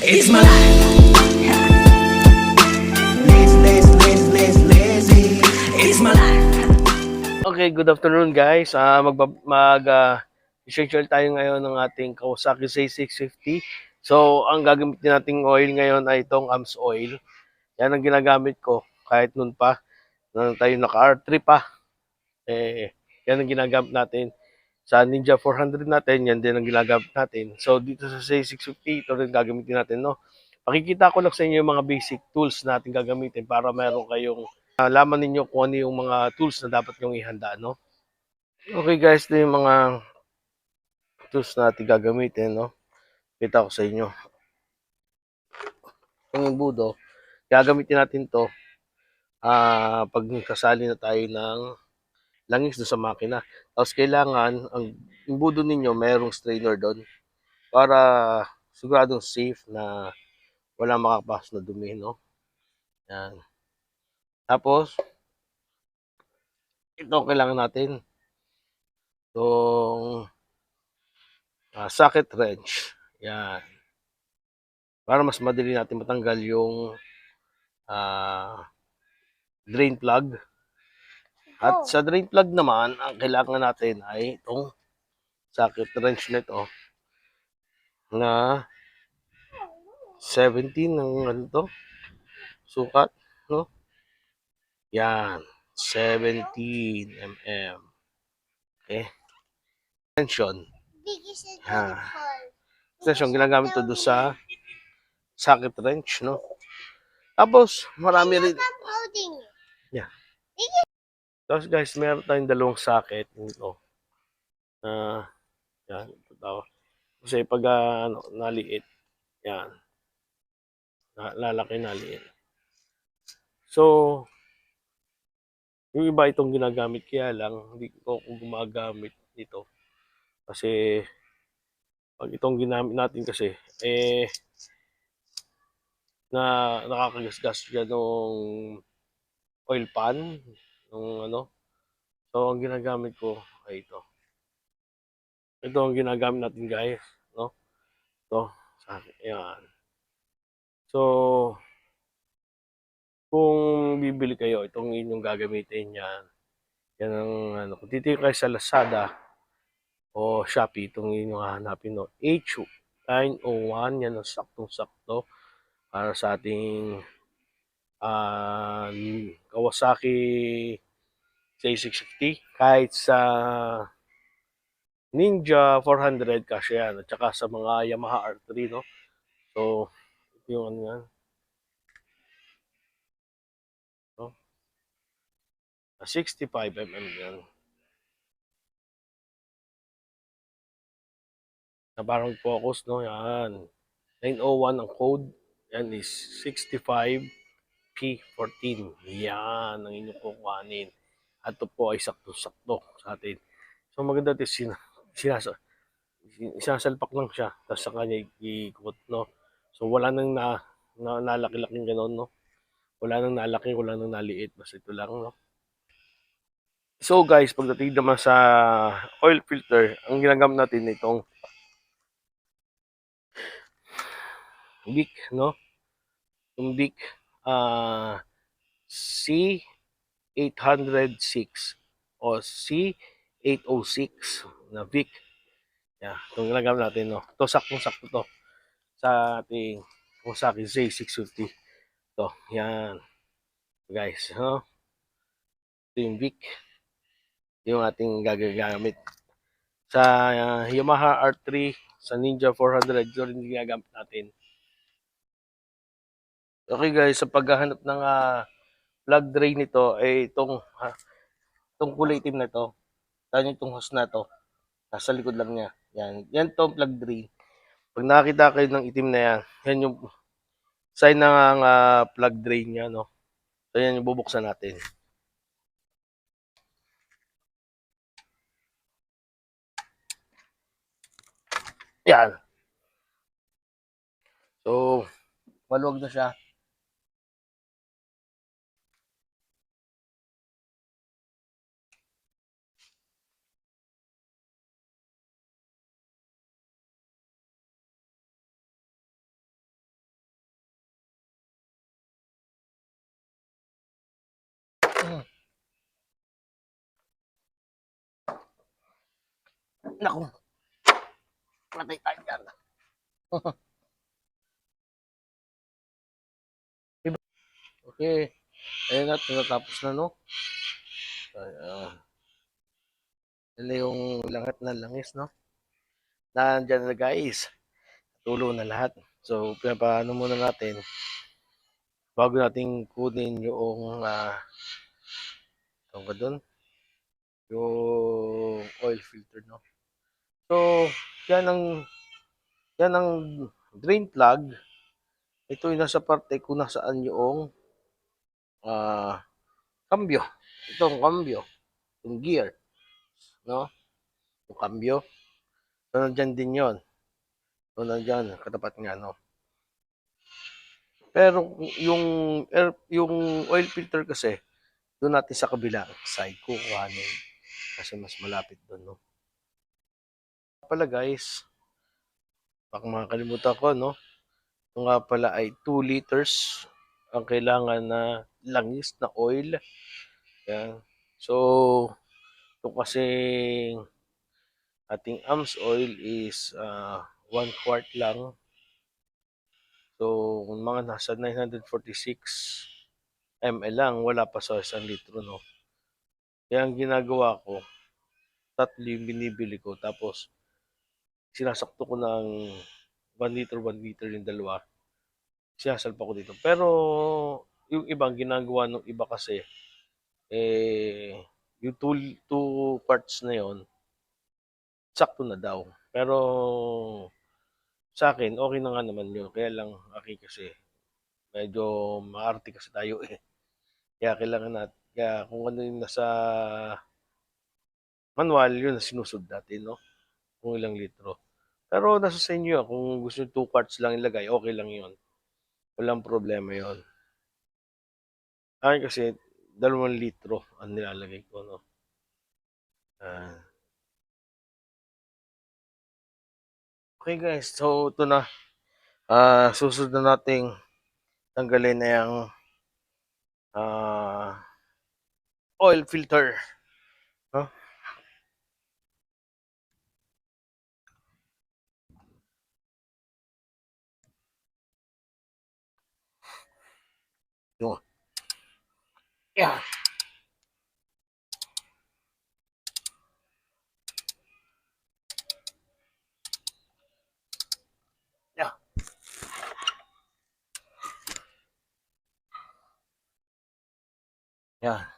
It's my life. Lazy. It's my life. Okay, good afternoon guys. Schedule tayo ngayon ng ating Kawasaki Z650. So, ang gagamitin nating oil ngayon ay itong AMS oil. Yan ang ginagamit ko kahit noon pa. Nung tayo naka-R3 pa. Yan ang ginagamit natin. Sa Ninja 400 natin, yan din ang ginagamit natin. So, dito sa Z650, ito rin gagamitin natin, no? Pakikita ko lang sa inyo yung mga basic tools na natin gagamitin para meron kayong alaman ninyo kung ano yung mga tools na dapat nyong ihanda, no? Okay guys, ito yung mga tools na natin gagamitin, no? Kita ko sa inyo. Yung budo, gagamitin natin to pag kasali na tayo ng langis doon sa makina. Tapos kailangan, ang imbudo ninyo, mayroong strainer doon para siguradong safe na wala makapasok na dumi, no? Yan. Tapos, ito kailangan natin. Itong socket wrench. Yan. Para mas madali natin matanggal yung drain plug. At sa drain plug naman, ang kailangan natin ay itong socket wrench nito na 17 ng ano to, sukat, no? Yan, 17 mm. Okay. Tension. Tension, ginagamit to doon sa socket wrench, no? Tapos, marami rin. Yeah. Tapos guys, meron tayong dalawang socket nito. Yan, ito daw. Kasi pag naliit, yan, lalaki naliit. So, yung iba itong ginagamit, kaya lang, hindi ko gumagamit nito. Kasi, pag itong ginamit natin kasi, nakakagasgas siya nung oil pan, nung ano. So, ang ginagamit ko ay ito. Ito ang ginagamit natin guys, no? Ito, yan. So, kung bibili kayo, itong inyong gagamitin yan. Yan ang ano, kung titigil kayo sa Lazada o Shopee, itong inyong hahanapin, no? H901, yan ang saktong-sakto para sa ating Kawasaki J650. Kahit sa Ninja 400 kasi yan, at saka sa mga Yamaha R3, no? So, yung ano yan, no? 65 mm yan. Na parang focus, no? Yan. 901 ang code. Yan is 65P14. Yan ang inyong kukuhanin. At ito po ay sakto-sakto sa atin. So maganda ito, sinasalpak lang siya. Tapos sa kanya ikot, no? So wala nang nalaki-laking gano'n, no? Wala nang nalaki, wala nang naliit. Basta ito lang, no? So guys, pagdating naman sa oil filter, ang ginagamit natin itong Bic, no? Yung Bic C806 o C806 na Bic. Yeah, itong ginagamit natin, no? Ito, saktong-sakto to sa ating Kawasaki Z650. Ito, yan. Guys, no? Ito yung Bic. Yung ating gagagamit. Sa Yamaha R3, sa Ninja 400, ito rin ginagamit natin. Okay guys, sa paghahanap ng plug drain nito, ay itong kulay itim na to. Saan itong hose na to? Nasa likod lang niya. Yan. Yan itong plug drain. Pag nakakita kayo ng itim na yan, yan yung sign ng plug drain niya, no? So yan yung bubuksan natin. Yan. So, maluwag na siya. Naku, patay tayo dyan. Okay. Ayun na, tinatapos na, no? Ayan. Yan na yung langat na langis, no? Nandyan na, guys. Tulo na lahat. So, paano muna natin, bago natin kunin yung, tawag ba dun? Yung oil filter, no? So, yan ang, yan ang drain plug. Ito yung nasa parte kung nasaan yung, cambio. Itong cambio. Yung gear, no? Yung cambio. So, nandyan din yon. So, nandyan, katapat nga, no? Pero, yung oil filter kasi, doon natin sa kabilang side kukuhanin. Kasi mas malapit doon, no? Pala, guys, baka makakalimutan ko, no? Ito nga pala ay 2 liters ang kailangan na langis na oil. Yan. So, ito kasi ating AMS oil is 1 quart lang. So, mga nasa 946 ml lang, wala pa sa 1 litro, no? Kaya ang ginagawa ko, tatlo yung binibili ko, tapos sinasakto ko ng 1 liter yung dalawa. Sinasalpa ko dito. Pero, yung ibang ginagawa ng iba kasi, yung 2 parts na yon sakto na daw. Pero, sa akin, okay na nga naman yun. Kaya lang, akin kasi, medyo maarte kasi tayo eh. Kaya kailangan natin, kaya kung ano yung nasa manual, yun na sinusod natin, no? Kung ilang litro. Pero nasa sa inyo, kung gusto nyo 2 parts lang ilagay, okay lang yun. Walang problema yun. Akin kasi, 2 litro ang nilalagay ko, no? Okay guys, so ito na. Susunod na nating tanggalin na yung oil filter. No? Yun. Yeah. Yeah. Yeah.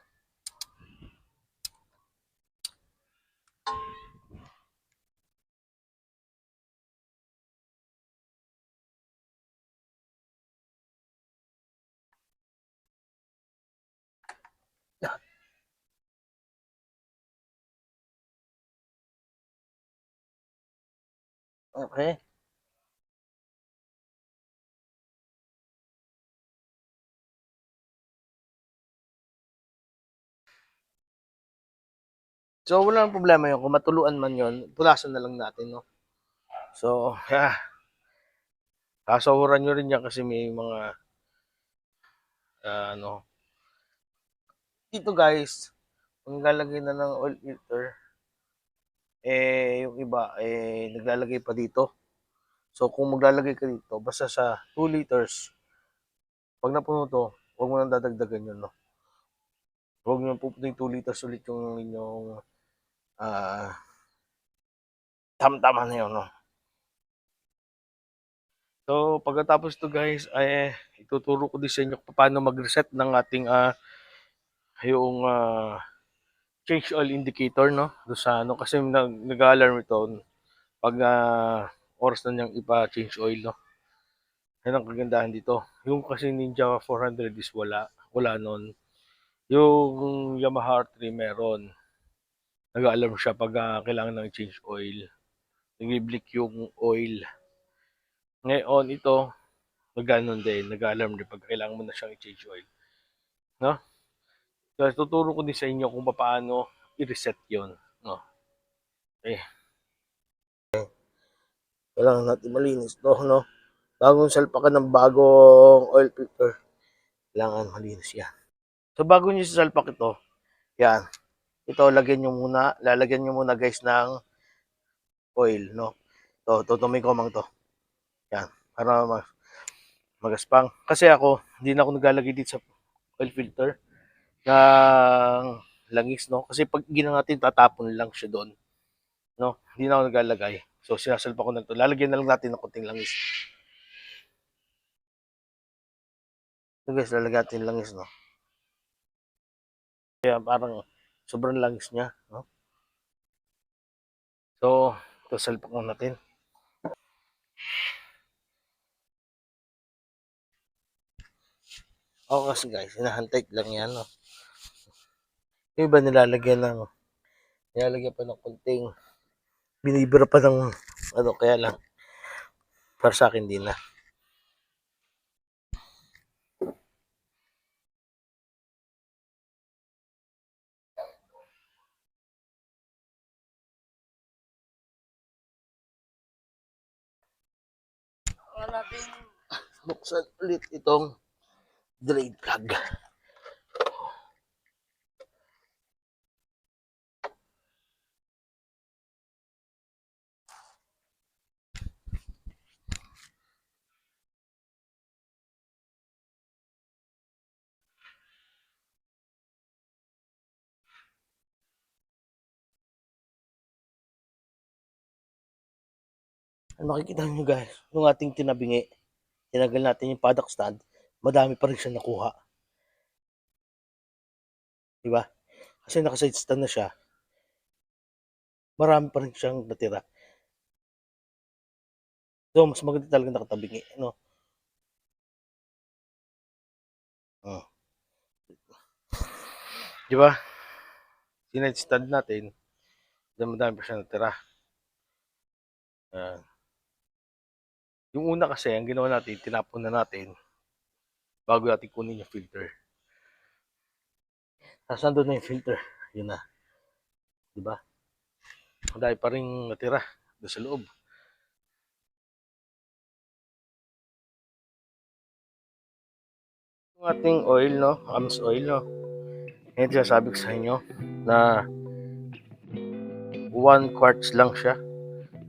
Okay. So, wala nang problema yun. Kung matuluan man yun, pulasan na lang natin, no? So, yeah. Kasahuran nyo rin yan kasi may mga, ano. Dito guys, kung naglalagay na ng oil filter, yung iba, naglalagay pa dito. So, kung maglalagay ka dito, basta sa 2 liters, pag napuno to, huwag mo nang dadagdagan yun, no? Huwag nyo pupunin 2 liters ulit yung inyong tamtama na yun, no? So, pagkatapos to guys, ay ituturo ko din sa inyo paano mag-reset ng ating yung change oil indicator, no? Doon sa ano, kasi nag-alarm ito pag oras na niyang ipa-change oil, no? Yan ang kagandahan dito. Yung kasi Ninja 400 is wala nun. Yung Yamaha R3 meron. Nag-alarm siya pag kailangan ng change oil. Nag-blick yung oil. Ngayon, ito, nag-anon din, nag-alarm din pag kailangan mo na siyang i-change oil. No? So, tuturo ko din sa inyo kung paano i-reset yon. No? Okay. Kailangan natin malinis to, no? Bagong salpa ka ng bagong oil filter, kailangan malinis yan. So, bago nyo salpak ito, yan. Ito, lalagyan nyo muna guys ng oil, no? To may komang to. Yan, para magaspang. Kasi ako, hindi na ako naglalagay dito sa oil filter ng langis, no? Kasi pag ginawa natin, tatapon lang siya doon, no? Hindi na ako naglalagay. So, sinasalpa ko na to. Lalagyan na lang natin ng konting langis. So guys, lalagyan natin ng langis, no? Kaya parang sobrang langis niya, no? So, ito salpak mo natin. Oo kasi guys, hinahantay lang yan, no? Yung iba nilalagyan pa ng konting, binibira pa ng, ano, kaya lang, para sa akin din na. Natin buksan ulit itong drain plug. Makikita nyo guys, yung ating tinabingi, tinagal natin yung paddock stand, madami pa rin siya nakuha. Diba? Kasi naka-side stand na siya, marami pa rin siyang natira. So, mas maganda talaga nakatabingi, no? Diba? Sinide stand natin, madami pa siya natira. Yung una kasi, ang ginawa natin, tinapon na natin bago natin kunin yung filter. Tapos nandun na yung filter. Yun na. Diba? Dahil pa rin natira doon sa loob. Yung ating oil, no? AMS oil, no? Ngayon sinasabi ko sa inyo na 1 quarts lang siya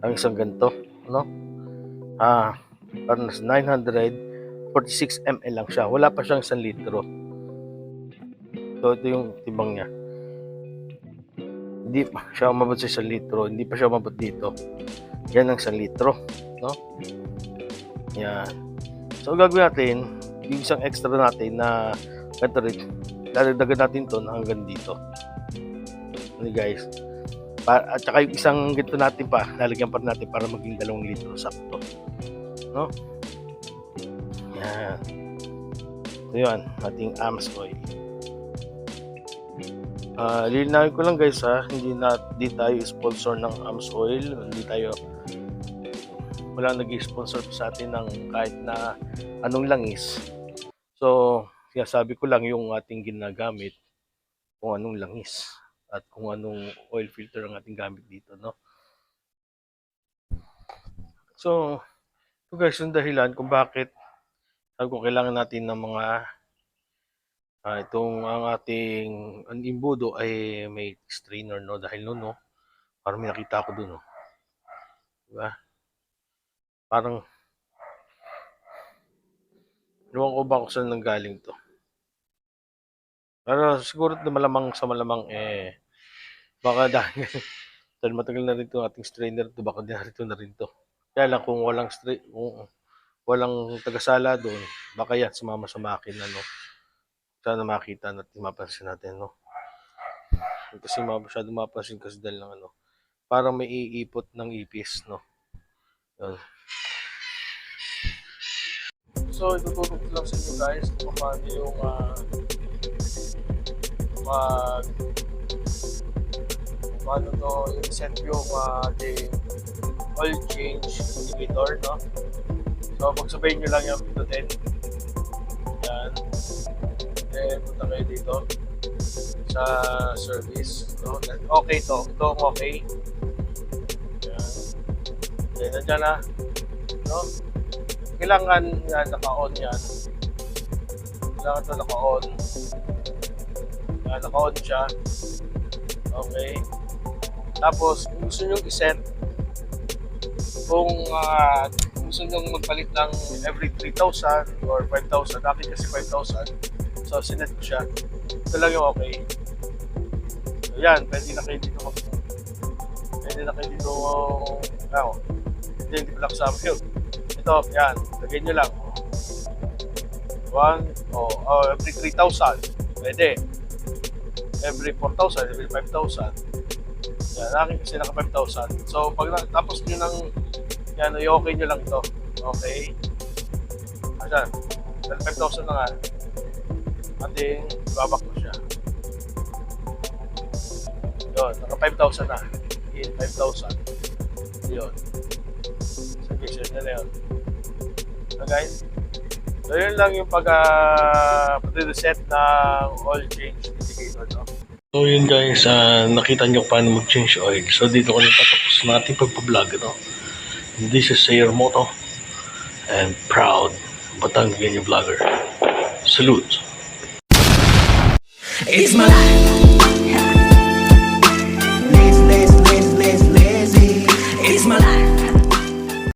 ang isang ganito, no? Parang 946 ml lang siya. Wala pa siyang 1 litro. So, ito yung timbang niya. Hindi pa siya umabot sa 1 litro. Hindi pa siya umabot dito. Yan ang 1 litro, no? Yan. So, gagawin natin, yung isang extra natin na ito rin, dadagdagan natin to hanggang dito. Ano guys? At saka yung isang ganito natin pa, lalagyan pa natin para maging 2 litro sakto. No? Yan. So yun, ating AMS oil. Lilinawin ko lang guys hindi tayo sponsor ng AMS oil. Walang nag-sponsor sa atin ng kahit na anong langis. So, sabi ko lang yung ating ginagamit, kung anong langis at kung anong oil filter ang ating gamit dito, no? So, ito guys, yung dahilan kung bakit kailangan natin ng mga itong ang ating imbudo ay may strainer, no? Dahil no, parang may nakita ko dun, no? Diba? Parang iwan ko ba kung saan nanggaling to. Pero siguro na malamang baka dahil matagal na rin itong ating strainer to, baka narito na rin to. Kaya lang kung walang tagasala doon, baka yan sumama sa makina, no? Sana makita natin, mapansin natin, no? Kasi masyado mapansin kasi dahil ng parang may iipot ng ipis, no? Yun. So, itutulog ko lang sa inyo guys kung paano yung paano to i-set yung ating oil change indicator, no? So, pagsabayin nyo lang yung pindutin. Yan. Then, punta kayo dito sa service, no? Okay to. Ito okay. Yan. Then, nandiyan na, no? Kailangan yan, naka-on yan. Kailangan ito naka-on. Naka-on siya. Okay. Tapos, kung gusto nyo i-set, Kung gusto nyo magpalit ng every 3,000 or 5,000, akin kasi 5,000. So, sinet ko siya. Ito lang yung okay. So, yan, pwede na kayo dito hindi pala kasama yun. Ito, yan, lagay nyo lang. Every 3,000, pwede. Every 4,000, every 5,000. Yan, akin kasi naka 5,000. So, pag tapos nyo ng, yan, i-okay nyo lang ito. Okay. Ayan, 5,000 na nga. Ating babak ko siya. Yun, naka 5,000 na. In 5,000. Yun. Sige, share nyo na yun. So guys, so yun lang yung pag-reset ng oil change indicator, no? So yun guys, nakita nyo paano mag-change oil. So dito ko lang patapos natin pagpa-vlog, no? This is Sayer Moto and proud Batangueño vlogger. Salute! It's my life.